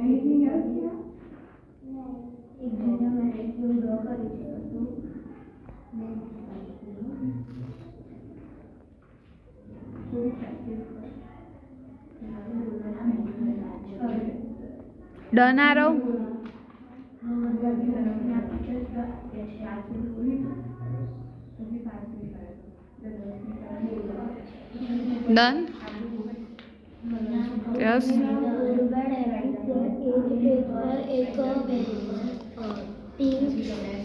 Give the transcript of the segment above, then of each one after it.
Anything else here? Done, Arrow? Done? Yes.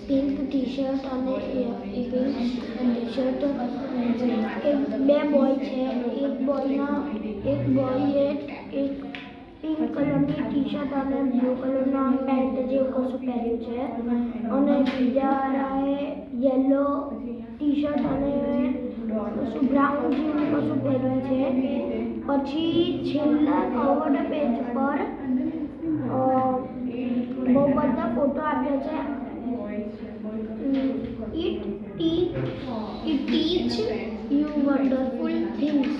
Pink T shirt અને pink T shirt બે boy છે એક બોયે એક પિંક કલરની ટી શર્ટ અને બ્લુ કલરના પેન્ટ જેવું કશું પહેર્યું છે અને બીજા વાળાએ યલો ટી શર્ટ અને કશું બ્રાઉન જેવું કશું પહેર્યું છે પછી છેલ્લા કવર્ડ પેજ પર બહુ બધા ફોટો આપ્યા છે It teach you wonderful things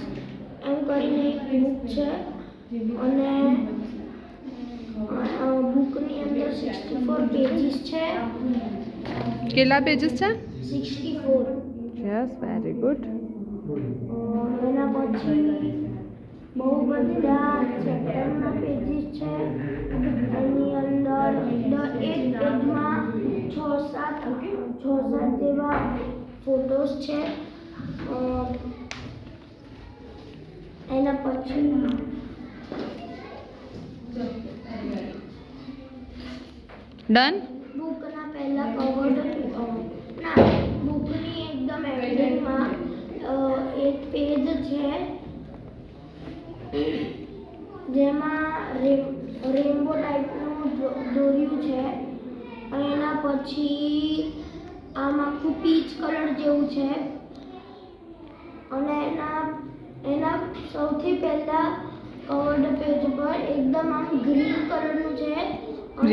એમ કરીને એક બુક છે અને બુકની અંદર 64 પેજીસ છે કેટલા પેજીસ છે? 64 યસ, વેરી ગુડ. એના પછી બહુ બધા ચેપ્ટરના પેજીસ છે એની અંદર એક પેજમાં 6-7 જેવા ફોટોસ છે એના પછી ડન? બુકના પહેલા કવર્ડ બુકની એકદમ એન્ડિંગમાં એક પેજ છે જેમાં રેનબો ટાઈપનું દોર્યું છે એના પછી આમ આખું પીચ કલર જેવું છે અને એના સૌથી પહેલા કવર્ડ પેજ પર એકદમ આમ ગ્રીન કલરનું છે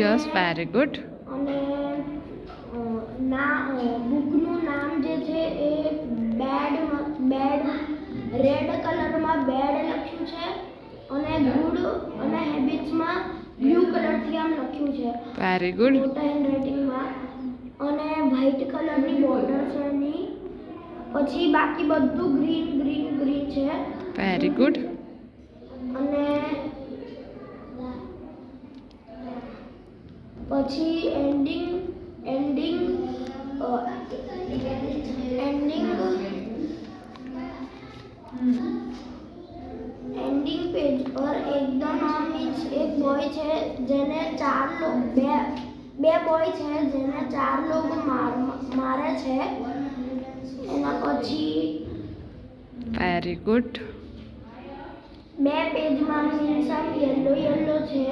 યસ, વેરી ગુડ. અને બુકનું નામ જે છે એ બેડ રેડ કલરમાં બેડ લખ્યું છે અને ગુડ અને હેબિટ્સમાં બ્લુ કલરથી આમ લખ્યું છે વેરી ગુડ. મોટા હેન્ડરાઇટિંગમાં અને વ્હાઇટ કલરની બોર્ડર છે એની પછી બાકી બધું ગ્રીન છે વેરી ગુડ. અને પછી એન્ડિંગ પેજ પર એકદમ મીન્સ એક બોય છે જેને બે બોય છે જેને 4 લોકો મારે છે એના પછી વેરી ગુડ. બે પેજમાં મીન્સ આમ યલો છે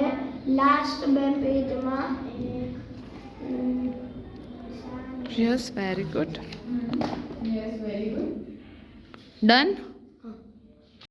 લાસ્ટ બે પેજમાં yes, very good. Yes, very good. Done?